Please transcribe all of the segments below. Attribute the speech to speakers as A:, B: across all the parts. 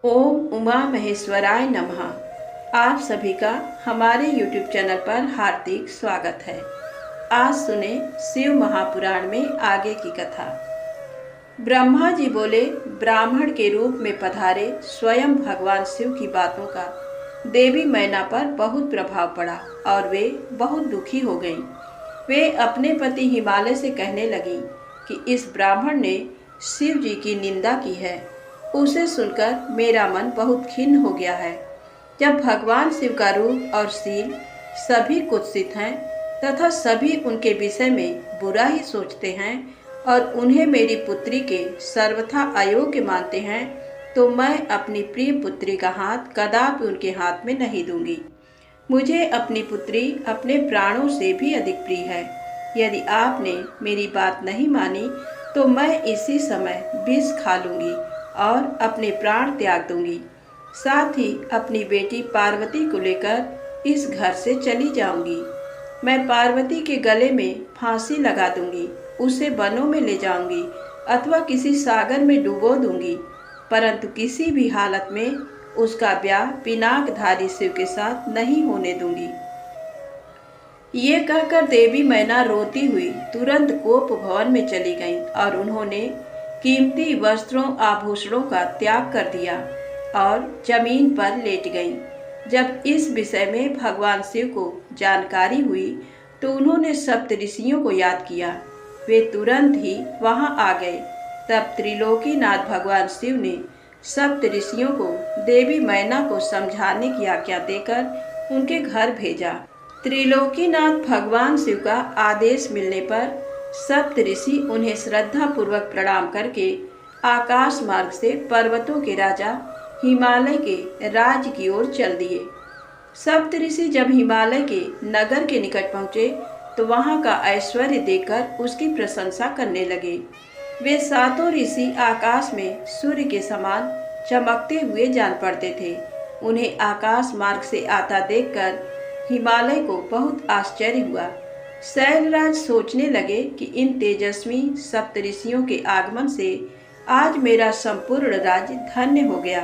A: ओम उमा महेश्वराय नमः। आप सभी का हमारे YouTube चैनल पर हार्दिक स्वागत है। आज सुने शिव महापुराण में आगे की कथा। ब्रह्मा जी बोले, ब्राह्मण के रूप में पधारे स्वयं भगवान शिव की बातों का देवी मैना पर बहुत प्रभाव पड़ा और वे बहुत दुखी हो गईं। वे अपने पति हिमालय से कहने लगी कि इस ब्राह्मण ने शिव जी की निंदा की है। उसे सुनकर मेरा मन बहुत खिन्न हो गया है। जब भगवान शिव का रूप और शील सभी कुत्सित हैं तथा सभी उनके विषय में बुरा ही सोचते हैं और उन्हें मेरी पुत्री के सर्वथा अयोग्य मानते हैं, तो मैं अपनी प्रिय पुत्री का हाथ कदापि उनके हाथ में नहीं दूंगी। मुझे अपनी पुत्री अपने प्राणों से भी अधिक प्रिय है। यदि आपने मेरी बात नहीं मानी तो मैं इसी समय विष खा लूंगी और अपने प्राण त्याग दूंगी। साथ ही अपनी बेटी पार्वती को लेकर इस घर से चली जाऊंगी। मैं पार्वती के गले में फांसी लगा दूंगी, उसे वनों में ले जाऊंगी अथवा किसी सागर में डुबो दूंगी, परंतु किसी भी हालत में उसका ब्याह पिनाकधारी शिव के साथ नहीं होने दूंगी। ये कहकर देवी मैना रोती हुई तुरंत कोप भवन में चली गईं और उन्होंने कीमती वस्त्रों आभूषणों का त्याग कर दिया और जमीन पर लेट गईं। जब इस विषय में भगवान शिव को जानकारी हुई तो उन्होंने सप्त ऋषियों को याद किया। वे तुरंत ही वहां आ गए। तब त्रिलोकीनाथ भगवान शिव ने सप्त ऋषियों को देवी मैना को समझाने की आज्ञा देकर उनके घर भेजा। त्रिलोकीनाथ भगवान शिव का आदेश मिलने पर सप्त ऋषि उन्हें श्रद्धा पूर्वक प्रणाम करके आकाश मार्ग से पर्वतों के राजा हिमालय के राज्य की ओर चल दिए। सप्त ऋषि जब हिमालय के नगर के निकट पहुँचे तो वहाँ का ऐश्वर्य देखकर उसकी प्रशंसा करने लगे। वे सातों ऋषि आकाश में सूर्य के समान चमकते हुए जान पड़ते थे। उन्हें आकाश मार्ग से आता देखकर हिमालय को बहुत आश्चर्य हुआ। शैलराज सोचने लगे कि इन तेजस्वी सप्तऋषियों के आगमन से आज मेरा संपूर्ण राज्य धन्य हो गया।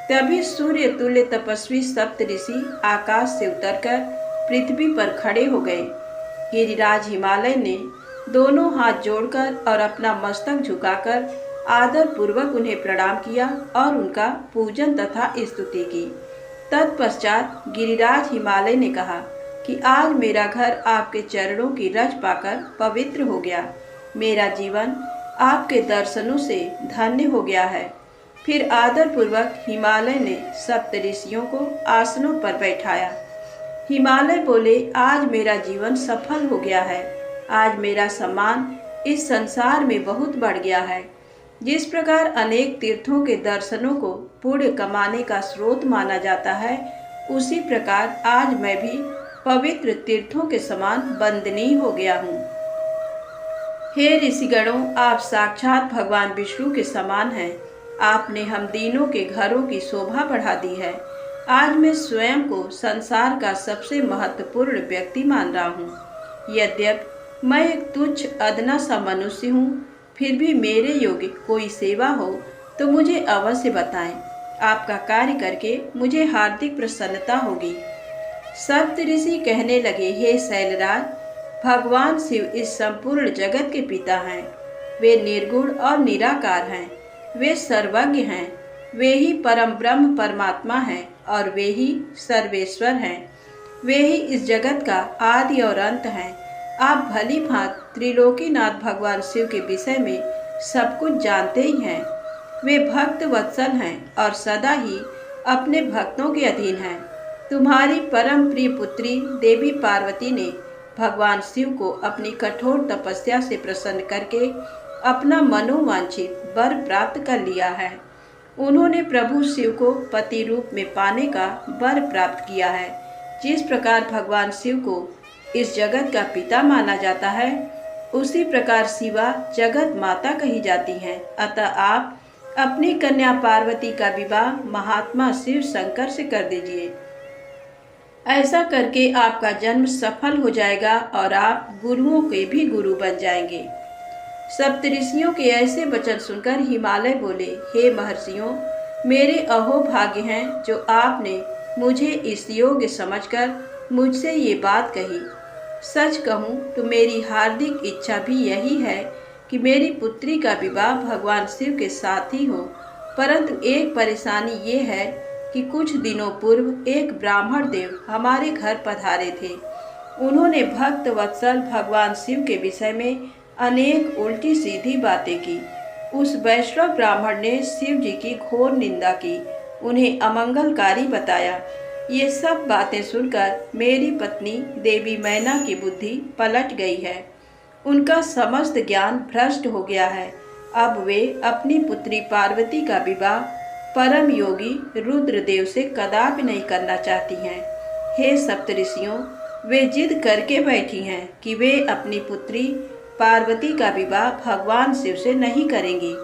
A: तभी सूर्य तुल्य तपस्वी सप्तऋषि आकाश से उतरकर पृथ्वी पर खड़े हो गए। गिरिराज हिमालय ने दोनों हाथ जोड़कर और अपना मस्तक झुकाकर आदर पूर्वक उन्हें प्रणाम किया और उनका पूजन तथा स्तुति की। तत्पश्चात गिरिराज हिमालय ने कहा कि आज मेरा घर आपके चरणों की रज पाकर पवित्र हो गया। मेरा जीवन आपके दर्शनों से धन्य हो गया है। फिर आदर पूर्वक हिमालय ने सप्त ऋषियों को आसनों पर बैठाया। हिमालय बोले, आज मेरा जीवन सफल हो गया है। आज मेरा सम्मान इस संसार में बहुत बढ़ गया है। जिस प्रकार अनेक तीर्थों के दर्शनों को पुण्य कमाने का स्रोत माना जाता है, उसी प्रकार आज मैं भी पवित्र तीर्थों के समान वंदनीय हो गया हूँ। हे ऋषिगणों, आप साक्षात भगवान विष्णु के समान हैं। आपने हम दीनों के घरों की शोभा बढ़ा दी है। आज मैं स्वयं को संसार का सबसे महत्वपूर्ण व्यक्ति मान रहा हूँ। यद्यपि मैं एक तुच्छ अदना सा मनुष्य हूँ, फिर भी मेरे योग्य कोई सेवा हो तो मुझे अवश्य बताएं। आपका कार्य करके मुझे हार्दिक प्रसन्नता होगी। सप्त ऋषि कहने लगे, हे शैलराज, भगवान शिव इस संपूर्ण जगत के पिता हैं। वे निर्गुण और निराकार हैं। वे सर्वज्ञ हैं। वे ही परम ब्रह्म परमात्मा हैं और वे ही सर्वेश्वर हैं। वे ही इस जगत का आदि और अंत हैं। आप भली भांति त्रिलोकीनाथ भगवान शिव के विषय में सब कुछ जानते ही हैं। वे भक्त वत्सल हैं और सदा ही अपने भक्तों के अधीन हैं। तुम्हारी परम प्रिय पुत्री देवी पार्वती ने भगवान शिव को अपनी कठोर तपस्या से प्रसन्न करके अपना मनोवांछित वर प्राप्त कर लिया है। उन्होंने प्रभु शिव को पति रूप में पाने का वर प्राप्त किया है। जिस प्रकार भगवान शिव को इस जगत का पिता माना जाता है, उसी प्रकार शिवा जगत माता कही जाती हैं। अतः आप अपनी कन्या पार्वती का विवाह महात्मा शिव शंकर से कर दीजिए। ऐसा करके आपका जन्म सफल हो जाएगा और आप गुरुओं के भी गुरु बन जाएंगे। सप्तऋषियों के ऐसे वचन सुनकर हिमालय बोले, हे महर्षियों, मेरे अहोभाग्य हैं जो आपने मुझे इस योग्य समझकर मुझसे ये बात कही। सच कहूँ तो मेरी हार्दिक इच्छा भी यही है कि मेरी पुत्री का विवाह भगवान शिव के साथ ही हो, परंतु एक परेशानी ये है कि कुछ दिनों पूर्व एक ब्राह्मण देव हमारे घर पधारे थे। उन्होंने भक्त वत्सल भगवान शिव के विषय में अनेक उल्टी सीधी बातें की। उस वैष्णव ब्राह्मण ने शिव जी की घोर निंदा की, उन्हें अमंगलकारी बताया। ये सब बातें सुनकर मेरी पत्नी देवी मैना की बुद्धि पलट गई है। उनका समस्त ज्ञान भ्रष्ट हो गया है। अब वे अपनी पुत्री पार्वती का विवाह परम योगी रुद्रदेव से कदापि नहीं करना चाहती हैं। हे सप्तऋषियों, वे जिद करके बैठी हैं कि वे अपनी पुत्री पार्वती का विवाह भगवान शिव से नहीं करेंगी।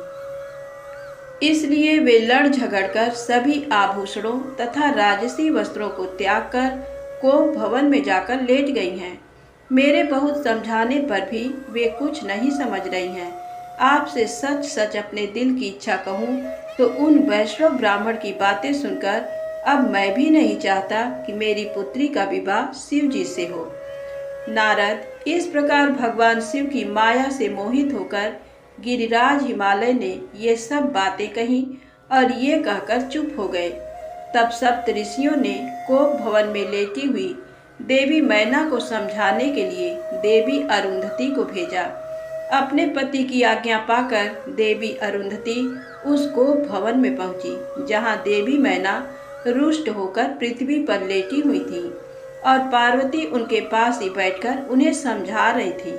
A: इसलिए वे लड़ झगड़कर सभी आभूषणों तथा राजसी वस्त्रों को त्याग कर कोप भवन में जाकर लेट गई हैं। मेरे बहुत समझाने पर भी वे कुछ नहीं समझ रही हैं। आपसे सच सच अपने दिल की इच्छा कहूँ तो उन वैष्णव ब्राह्मण की बातें सुनकर अब मैं भी नहीं चाहता कि मेरी पुत्री का विवाह शिव जी से हो। नारद, इस प्रकार भगवान शिव की माया से मोहित होकर गिरिराज हिमालय ने ये सब बातें कही और ये कहकर चुप हो गए। तब सप्त ऋषियों ने कोप भवन में लेटी हुई देवी मैना को समझाने के लिए देवी अरुंधति को भेजा। अपने पति की आज्ञा पाकर देवी अरुंधति उस कोप भवन में पहुंची, जहां देवी मैना रुष्ट होकर पृथ्वी पर लेटी हुई थी और पार्वती उनके पास ही बैठकर उन्हें समझा रही थी।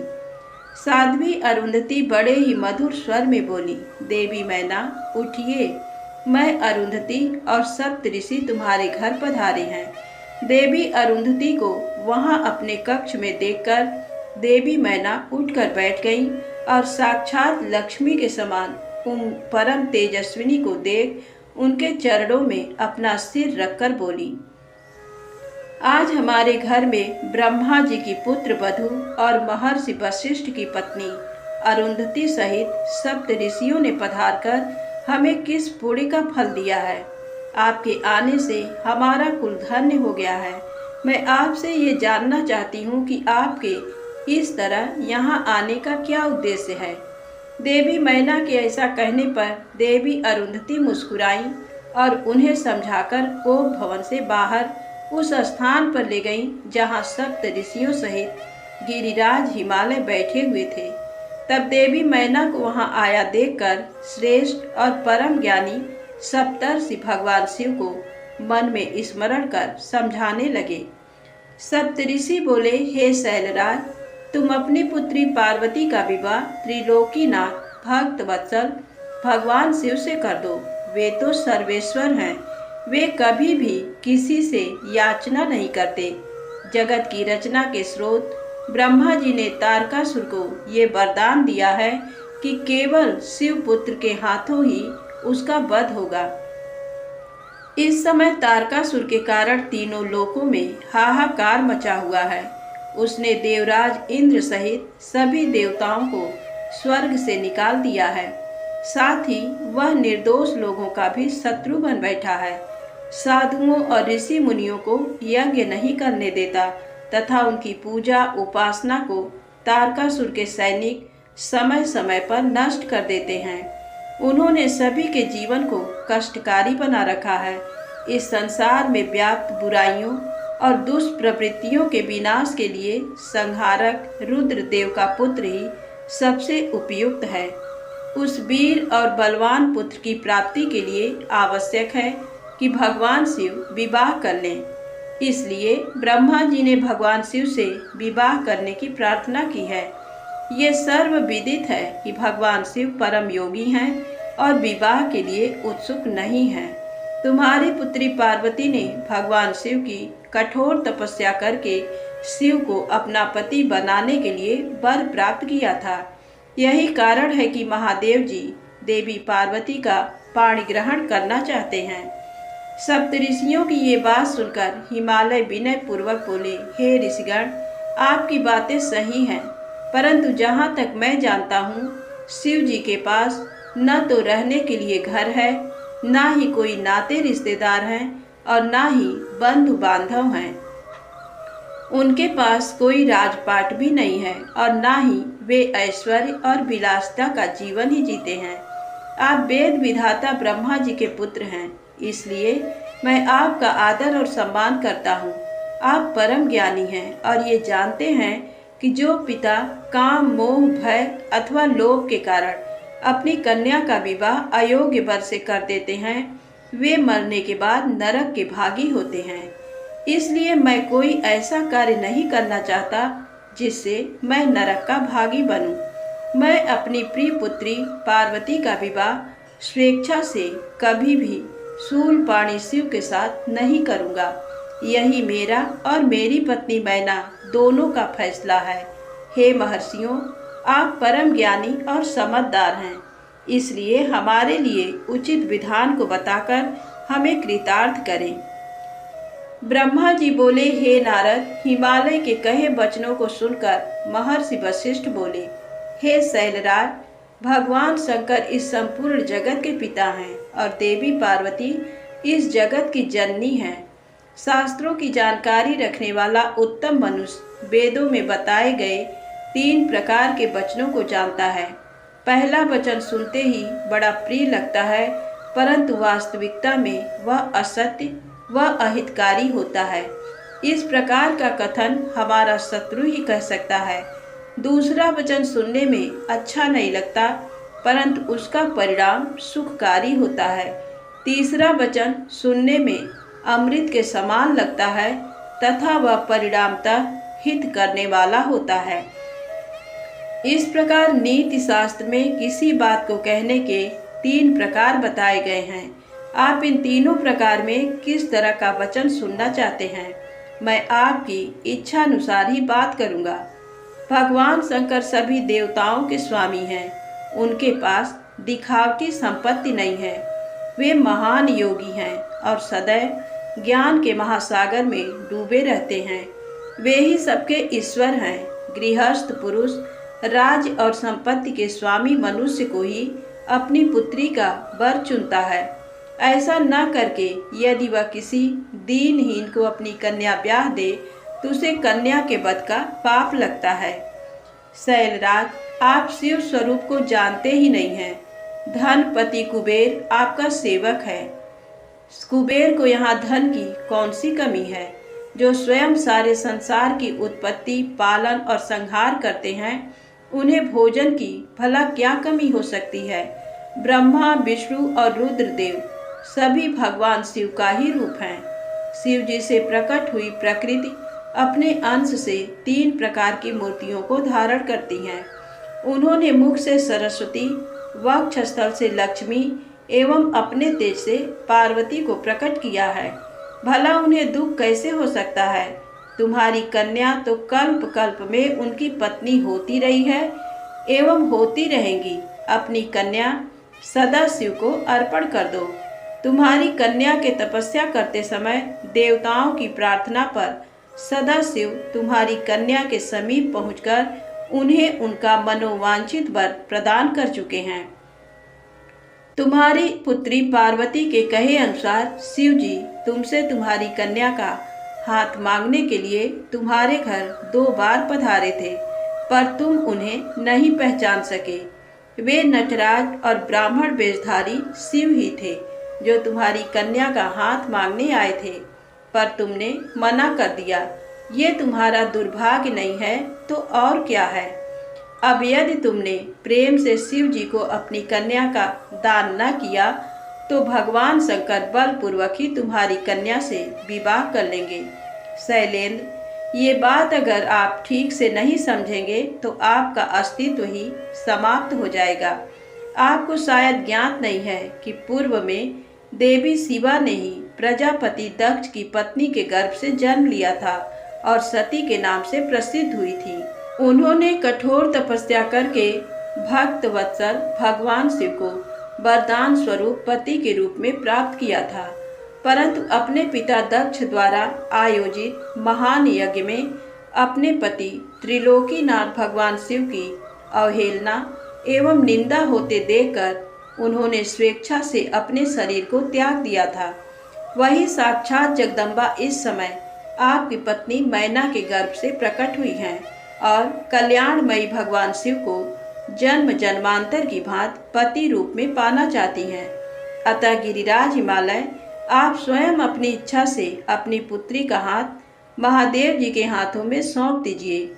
A: साध्वी अरुंधति बड़े ही मधुर स्वर में बोली, देवी मैना उठिए, मैं अरुंधति और सप्त ऋषि तुम्हारे घर पधारे हैं। देवी अरुंधति को वहां अपने कक्ष में देखकर देवी मैना उठकर बैठ गई और साक्षात लक्ष्मी के समान उन परम तेजस्विनी को देख उनके चरणों में अपना सिर रखकर बोली, आज हमारे घर में ब्रह्मा जी की पुत्र वधू और महर्षि वशिष्ठ की पत्नी अरुंधति सहित सप्त ऋषियों ने पधारकर हमें किस पुण्य का फल दिया है। आपके आने से हमारा कुल धन्य हो गया है। मैं आपसे ये जानना चाहती हूँ कि आपके इस तरह यहाँ आने का क्या उद्देश्य है। देवी मैना के ऐसा कहने पर देवी अरुंधति मुस्कुराई और उन्हें समझाकर कोप भवन से बाहर उस स्थान पर ले गई जहाँ सप्त ऋषियों सहित गिरिराज हिमालय बैठे हुए थे। तब देवी मैना को वहाँ आया देखकर श्रेष्ठ और परम ज्ञानी सप्तर्षि भगवान शिव को मन में स्मरण कर समझाने लगे। सप्तऋषि बोले, हे शैलराज, तुम अपनी पुत्री पार्वती का विवाह त्रिलोकीनाथ भक्त वत्सल भगवान शिव से कर दो। वे तो सर्वेश्वर हैं, वे कभी भी किसी से याचना नहीं करते। जगत की रचना के स्रोत ब्रह्मा जी ने तारकासुर को ये वरदान दिया है कि केवल शिव पुत्र के हाथों ही उसका वध होगा। इस समय तारकासुर के कारण तीनों लोकों में हाहाकार मचा हुआ है। उसने देवराज इंद्र सहित सभी देवताओं को स्वर्ग से निकाल दिया है। साथ ही वह निर्दोष लोगों का भी शत्रु बन बैठा है। साधुओं और ऋषि मुनियों को यज्ञ नहीं करने देता तथा उनकी पूजा उपासना को तारकासुर के सैनिक समय समय पर नष्ट कर देते हैं। उन्होंने सभी के जीवन को कष्टकारी बना रखा है। इस संसार में व्याप्त बुराइयों और दुष्प्रवृत्तियों के विनाश के लिए संहारक रुद्रदेव का पुत्र ही सबसे उपयुक्त है। उस वीर और बलवान पुत्र की प्राप्ति के लिए आवश्यक है कि भगवान शिव विवाह कर लें। इसलिए ब्रह्मा जी ने भगवान शिव से विवाह करने की प्रार्थना की है। ये सर्व विदित है कि भगवान शिव परम योगी हैं और विवाह के लिए उत्सुक नहीं हैं। तुम्हारी पुत्री पार्वती ने भगवान शिव की कठोर तपस्या करके शिव को अपना पति बनाने के लिए वर प्राप्त किया था। यही कारण है कि महादेव जी देवी पार्वती का पाणी ग्रहण करना चाहते हैं। सप्तऋषियों की ये बात सुनकर हिमालय विनय पूर्वक बोले, हे ऋषिगण, आपकी बातें सही हैं, परंतु जहाँ तक मैं जानता हूँ शिव जी के पास न तो रहने के लिए घर है ना ही कोई नाते रिश्तेदार हैं और ना ही बंधु बांधव हैं। उनके पास कोई राजपाट भी नहीं है और ना ही वे ऐश्वर्य और विलासिता का जीवन ही जीते हैं। आप वेद विधाता ब्रह्मा जी के पुत्र हैं, इसलिए मैं आपका आदर और सम्मान करता हूँ। आप परम ज्ञानी हैं और ये जानते हैं कि जो पिता काम, मोह, भय अथवा लोभ के कारण अपनी कन्या का विवाह अयोग्य वर से कर देते हैं, वे मरने के बाद नरक के भागी होते हैं। इसलिए मैं कोई ऐसा कार्य नहीं करना चाहता जिससे मैं नरक का भागी बनूं। मैं अपनी प्रिय पुत्री पार्वती का विवाह स्वेच्छा से कभी भी शूलपाणी शिव के साथ नहीं करूंगा। यही मेरा और मेरी पत्नी मैना दोनों का फैसला है। हे महर्षियों, आप परम ज्ञानी और समझदार हैं, इसलिए हमारे लिए उचित विधान को बताकर हमें कृतार्थ करें। ब्रह्मा जी बोले, हे नारद, हिमालय के कहे वचनों को सुनकर महर्षि वशिष्ठ बोले, हे शैलराज, भगवान शंकर इस संपूर्ण जगत के पिता हैं और देवी पार्वती इस जगत की जननी हैं। शास्त्रों की जानकारी रखने वाला उत्तम मनुष्य वेदों में बताए गए 3 प्रकार के वचनों को जानता है। पहला वचन सुनते ही बड़ा प्रिय लगता है, परंतु वास्तविकता में वह असत्य वह अहितकारी होता है। इस प्रकार का कथन हमारा शत्रु ही कह सकता है। दूसरा वचन सुनने में अच्छा नहीं लगता, परंतु उसका परिणाम सुखकारी होता है। तीसरा वचन सुनने में अमृत के समान लगता है तथा वह परिणामतः हित करने वाला होता है। इस प्रकार नीति शास्त्र में किसी बात को कहने के 3 प्रकार बताए गए हैं। आप इन तीनों प्रकार में किस तरह का वचन सुनना चाहते हैं, मैं आपकी इच्छा अनुसार ही बात करूंगा। भगवान शंकर सभी देवताओं के स्वामी हैं। उनके पास दिखावटी संपत्ति नहीं है। वे महान योगी हैं और सदैव ज्ञान के महासागर में डूबे रहते हैं। वे ही सबके ईश्वर हैं। गृहस्थ पुरुष राज्य और संपत्ति के स्वामी मनुष्य को ही अपनी पुत्री का वर चुनता है। ऐसा न करके यदि वह किसी दीनहीन को अपनी कन्या ब्याह दे तो उसे कन्या के वध का पाप लगता है। शैलराज, आप शिव स्वरूप को जानते ही नहीं हैं। धनपति कुबेर आपका सेवक है। कुबेर को यहाँ धन की कौन सी कमी है, जो स्वयं सारे संसार की उत्पत्ति, पालन और संहार करते हैं। उन्हें भोजन की भला क्या कमी हो सकती है। ब्रह्मा, विष्णु और रुद्रदेव सभी भगवान शिव का ही रूप हैं। शिव जी से प्रकट हुई प्रकृति अपने अंश से 3 प्रकार की मूर्तियों को धारण करती हैं। उन्होंने मुख से सरस्वती, वक्षस्थल से लक्ष्मी एवं अपने तेज से पार्वती को प्रकट किया है। भला उन्हें दुख कैसे हो सकता है। तुम्हारी कन्या तो कल्प कल्प में उनकी पत्नी होती रही है एवं होती रहेंगी। अपनी कन्या सदा शिव को अर्पण कर दो। तुम्हारी कन्या के तपस्या करते समय देवताओं की प्रार्थना पर सदा शिव तुम्हारी कन्या के समीप पहुंचकर उन्हें उनका मनोवांछित वर प्रदान कर चुके हैं। तुम्हारी पुत्री पार्वती के कहे अनुसार शिव जी तुमसे तुम्हारी कन्या का हाथ मांगने के लिए तुम्हारे घर 2 बार पधारे थे, पर तुम उन्हें नहीं पहचान सके। वे नटराज और ब्राह्मण वेशधारी शिव ही थे जो तुम्हारी कन्या का हाथ मांगने आए थे, पर तुमने मना कर दिया। ये तुम्हारा दुर्भाग्य नहीं है तो और क्या है। अब यदि तुमने प्रेम से शिव जी को अपनी कन्या का दान न किया तो भगवान शंकर बलपूर्वक ही तुम्हारी कन्या से विवाह कर लेंगे। शैलेंद्र, ये बात अगर आप ठीक से नहीं समझेंगे तो आपका अस्तित्व ही समाप्त हो जाएगा। आपको शायद ज्ञात नहीं है कि पूर्व में देवी शिवा ने ही प्रजापति दक्ष की पत्नी के गर्भ से जन्म लिया था और सती के नाम से प्रसिद्ध हुई थी। उन्होंने कठोर तपस्या करके भक्त वत्सल भगवान शिव को वरदान स्वरूप पति के रूप में प्राप्त किया था, परंतु अपने पिता दक्ष द्वारा आयोजित महान यज्ञ में अपने पति त्रिलोकीनाथ भगवान शिव की अवहेलना एवं निंदा होते देखकर उन्होंने स्वेच्छा से अपने शरीर को त्याग दिया था, वही साक्षात जगदम्बा इस समय आपकी पत्नी मैना के गर्भ से प्रकट हुई हैं और कल्याणमयी भगवान शिव को जन्म जन्मांतर की भांति पति रूप में पाना चाहती हैं। अतः गिरिराज हिमालय, आप स्वयं अपनी इच्छा से अपनी पुत्री का हाथ महादेव जी के हाथों में सौंप दीजिए।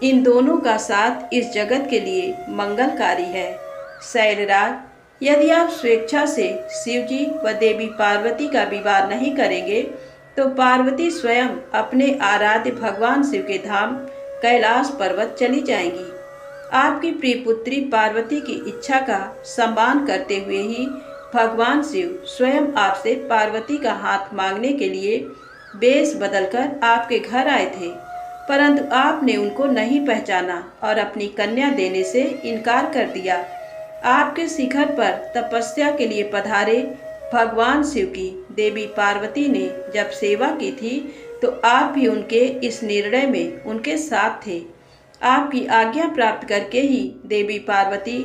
A: इन दोनों का साथ इस जगत के लिए मंगलकारी है। शैलराज, यदि आप स्वेच्छा से शिव जी व देवी पार्वती का विवाह नहीं करेंगे तो पार्वती स्वयं अपने आराध्य भगवान शिव के धाम कैलाश पर्वत चली जाएंगी। आपकी प्रिय पुत्री पार्वती की इच्छा का सम्मान करते हुए ही भगवान शिव स्वयं आपसे पार्वती का हाथ मांगने के लिए वेश बदलकर आपके घर आए थे, परंतु आपने उनको नहीं पहचाना और अपनी कन्या देने से इनकार कर दिया। आपके शिखर पर तपस्या के लिए पधारे भगवान शिव की देवी पार्वती ने जब सेवा की थी तो आप भी उनके इस निर्णय में उनके साथ थे। आपकी आज्ञा प्राप्त करके ही देवी पार्वती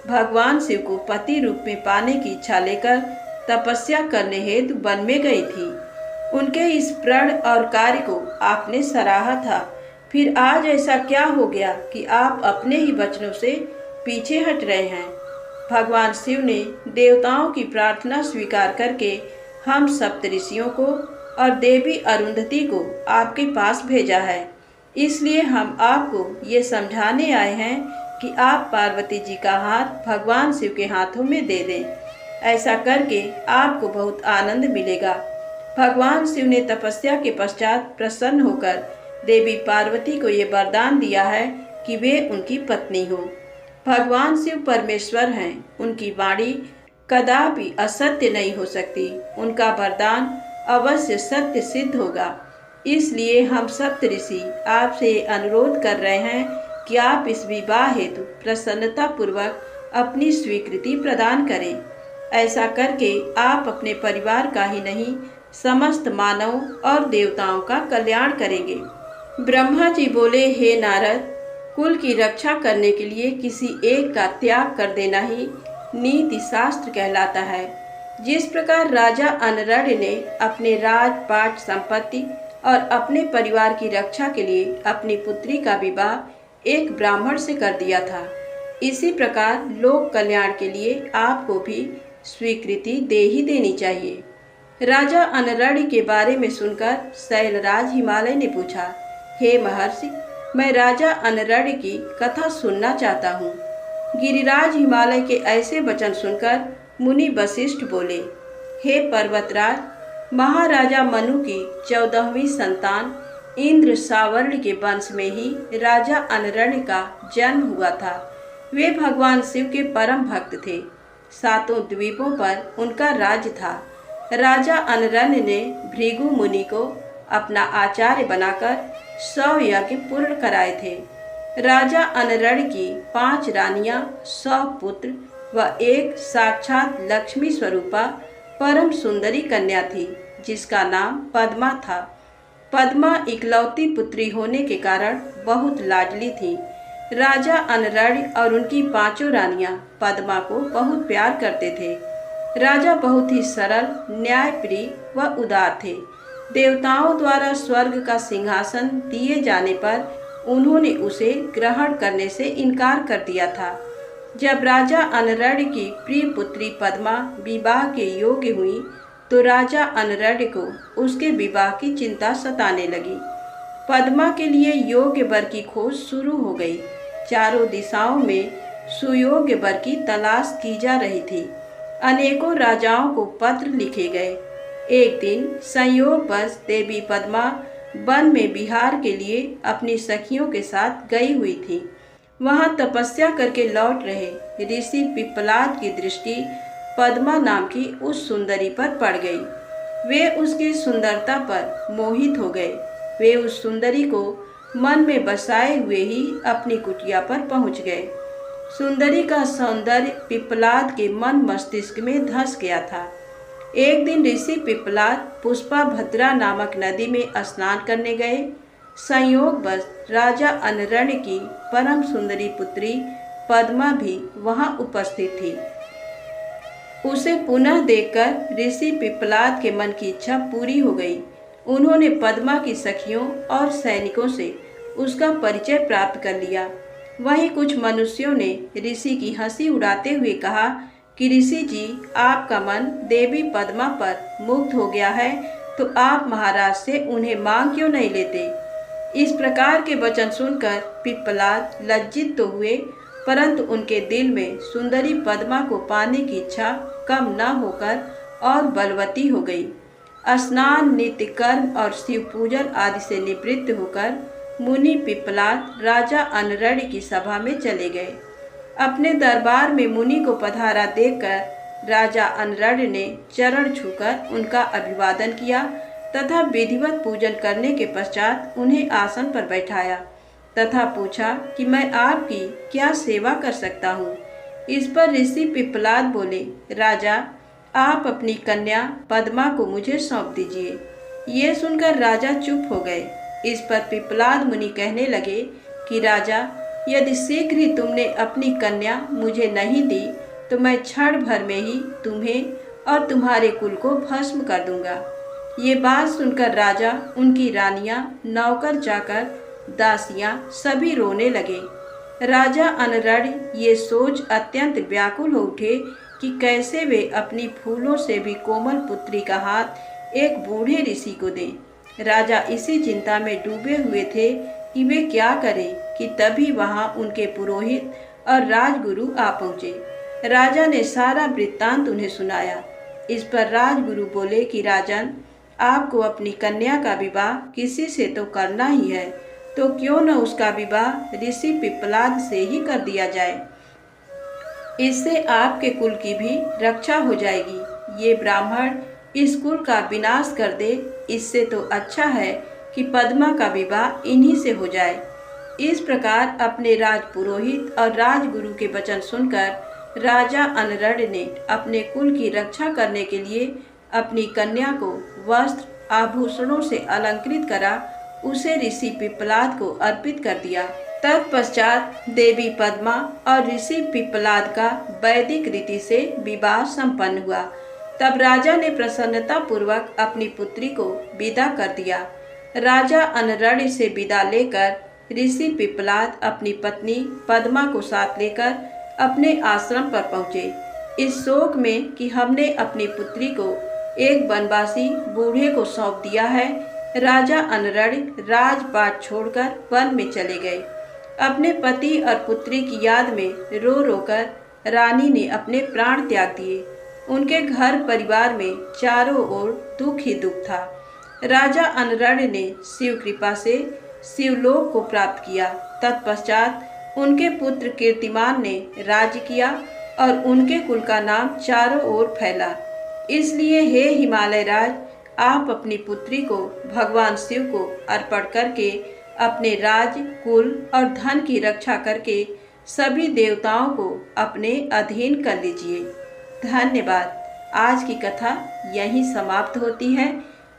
A: भगवान शिव को पति रूप में पाने की इच्छा लेकर तपस्या करने हेतु वन में गई थी। उनके इस प्रण और कार्य को आपने सराहा था, फिर आज ऐसा क्या हो गया कि आप अपने ही वचनों से पीछे हट रहे हैं। भगवान शिव ने देवताओं की प्रार्थना स्वीकार करके हम सप्तऋषियों को और देवी अरुंधति को आपके पास भेजा है। इसलिए हम आपको ये समझाने आए हैं कि आप पार्वती जी का हाथ भगवान शिव के हाथों में दे दें। ऐसा करके आपको बहुत आनंद मिलेगा। भगवान शिव ने तपस्या के पश्चात प्रसन्न होकर देवी पार्वती को ये वरदान दिया है कि वे उनकी पत्नी हो। भगवान शिव परमेश्वर हैं, उनकी वाणी कदापि असत्य नहीं हो सकती। उनका वरदान अवश्य सत्य सिद्ध होगा। इसलिए हम सप्तऋषि आपसे अनुरोध कर रहे हैं कि आप इस विवाह हेतु प्रसन्नता पूर्वक अपनी स्वीकृति प्रदान करें। ऐसा करके आप अपने परिवार का ही नहीं, समस्त मानवों और देवताओं का कल्याण करेंगे। ब्रह्मा जी बोले, हे नारद, कुल की रक्षा करने के लिए किसी एक का त्याग कर देना ही नीति शास्त्र कहलाता है। जिस प्रकार राजा अनरण्य ने अपने राजपाट संपत्ति और अपने परिवार की रक्षा के लिए अपनी पुत्री का विवाह एक ब्राह्मण से कर दिया था, इसी प्रकार लोक कल्याण के लिए आपको भी स्वीकृति दे ही देनी चाहिए। राजा अनरण्य के बारे में सुनकर शैलराज हिमालय ने पूछा, हे महर्षि, मैं राजा अनरण्य की कथा सुनना चाहता हूँ। गिरिराज हिमालय के ऐसे वचन सुनकर मुनि वशिष्ठ बोले, हे पर्वतराज, महाराजा मनु की 14वीं संतान इंद्र सावर्ण के वंश में ही राजा अनरण्य का जन्म हुआ था। वे भगवान शिव के परम भक्त थे। 7 द्वीपों पर उनका राज्य था। राजा अनरण्य ने भृगु मुनि को अपना आचार्य बनाकर 100 यज्ञ पूर्ण कराए थे। राजा अनरण्य की 5 रानियां, 100 पुत्र व एक साक्षात लक्ष्मी स्वरूपा परम सुंदरी कन्या थी, जिसका नाम पद्मा था। पद्मा इकलौती पुत्री होने के कारण बहुत लाडली थी। राजा अनरण्य और उनकी 5 रानियां पद्मा को बहुत प्यार करते थे। राजा बहुत ही सरल, न्यायप्रिय व उदार थे। देवताओं द्वारा स्वर्ग का सिंहासन दिए जाने पर उन्होंने उसे ग्रहण करने से इनकार कर दिया था। जब राजा अनरण्य की प्रिय पुत्री पद्मा विवाह के योग्य हुई तो राजा अनरण्य को उसके विवाह की चिंता सताने लगी। पद्मा के लिए योग्य वर की खोज शुरू हो गई। चारों दिशाओं में सुयोग्य वर की तलाश की जा रही थी। अनेकों राजाओं को पत्र लिखे गए। एक दिन संयोगवश देवी पद्मा वन में विहार के लिए अपनी सखियों के साथ गई हुई थी। वहां तपस्या करके लौट रहे ऋषि पिप्पलाद की दृष्टि पद्मा नाम की उस सुंदरी पर पड़ गई। वे उसकी सुंदरता पर मोहित हो गए। वे उस सुंदरी को मन में बसाए हुए ही अपनी कुटिया पर पहुंच गए। सुंदरी का सौंदर्य पिप्पलाद के मन मस्तिष्क में धंस गया था। एक दिन ऋषि पिप्पलाद पुष्पाभद्रा नामक नदी में स्नान करने गए। संयोगवश राजा अनरण्य की परम सुंदरी पुत्री पद्मा भी वहां उपस्थित थी। उसे पुनः देखकर ऋषि पिप्पलाद के मन की इच्छा पूरी हो गई। उन्होंने पद्मा की सखियों और सैनिकों से उसका परिचय प्राप्त कर लिया। वहीं कुछ मनुष्यों ने ऋषि की हंसी उड़ाते हुए कहा कि ऋषि जी, आपका मन देवी पद्मा पर मुग्ध हो गया है, तो आप महाराज से उन्हें मांग क्यों नहीं लेते। इस प्रकार के वचन सुनकर पिप्पलाद लज्जित तो हुए, परंतु उनके दिल में सुंदरी पद्मा को पाने की इच्छा कम न होकर और बलवती हो गई। स्नान, नित्य कर्म और शिव पूजन आदि से निवृत्त होकर मुनि पिप्पलाद राजा अनरढ़ की सभा में चले गए। अपने दरबार में मुनि को पधारा देखकर राजा अनरढ़ ने चरण छूकर उनका अभिवादन किया तथा विधिवत पूजन करने के पश्चात उन्हें आसन पर बैठाया तथा पूछा कि मैं आपकी क्या सेवा कर सकता हूँ। इस पर ऋषि पिप्पलाद बोले, राजा, आप अपनी कन्या पद्मा को मुझे सौंप दीजिए। ये सुनकर राजा चुप हो गए। इस पर पिप्पलाद मुनि कहने लगे कि राजा, यदि शीघ्र ही तुमने अपनी कन्या मुझे नहीं दी तो मैं क्षण भर में ही तुम्हें और तुम्हारे कुल को भस्म कर दूंगा। ये बात सुनकर राजा, उनकी रानियां, नौकर चाकर, दासियां सभी रोने लगे। राजा अनरढ़ ये सोच अत्यंत व्याकुल हो उठे कि कैसे वे अपनी फूलों से भी कोमल पुत्री का हाथ एक बूढ़े ऋषि को दें। राजा इसी चिंता में डूबे हुए थे कि वे क्या करें कि तभी वहां उनके पुरोहित और राजगुरु आ पहुँचे। राजा ने सारा वृत्तांत उन्हें सुनाया। इस पर राजगुरु बोले कि राजन, आपको अपनी कन्या का विवाह किसी से तो करना ही है, तो क्यों न उसका विवाह ऋषि पिप्पलाद से ही कर दिया जाए। इससे आपके कुल की भी रक्षा हो जाएगी। ये ब्राह्मण इस कुल का विनाश कर दे, इससे तो अच्छा है कि पद्मा का विवाह इन्हीं से हो जाए। इस प्रकार अपने राजपुरोहित और राजगुरु के वचन सुनकर राजा अनरढ़ ने अपने कुल की रक्षा करने के लिए अपनी कन्या को वस्त्र आभूषणों से अलंकृत करा उसे ऋषि पिप्पलाद को अर्पित कर दिया। तत्पश्चात देवी पद्मा और ऋषि पिप्पलाद का वैदिक रीति से विवाह संपन्न हुआ। तब राजा ने प्रसन्नता पूर्वक अपनी पुत्री को विदा कर दिया। राजा अनरढ़ से विदा लेकर ऋषि पिप्पलाद अपनी पत्नी पद्मा को साथ लेकर अपने आश्रम पर पहुँचे। इस शोक में कि हमने अपनी पुत्री को एक वनवासी बूढ़े को सौंप दिया है, राजा अनरढ़ राजपाट छोड़कर वन में चले गए। अपने पति और पुत्री की याद में रो रोकर रानी ने अपने प्राण त्याग दिए। उनके घर परिवार में चारों ओर दुख ही दुख था। राजा अनरढ़ ने शिव कृपा से शिवलोक को प्राप्त किया। तत्पश्चात उनके पुत्र कीर्तिमान ने राज्य किया और उनके कुल का नाम चारों ओर फैला। इसलिए हे हिमालय राज, आप अपनी पुत्री को भगवान शिव को अर्पण करके अपने राज, कुल और धन की रक्षा करके सभी देवताओं को अपने अधीन कर लीजिए। धन्यवाद। आज की कथा यहीं समाप्त होती है।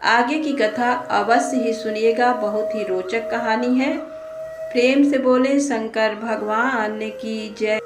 A: आगे की कथा अवश्य ही सुनिएगा, बहुत ही रोचक कहानी है। प्रेम से बोले शंकर भगवान की जय।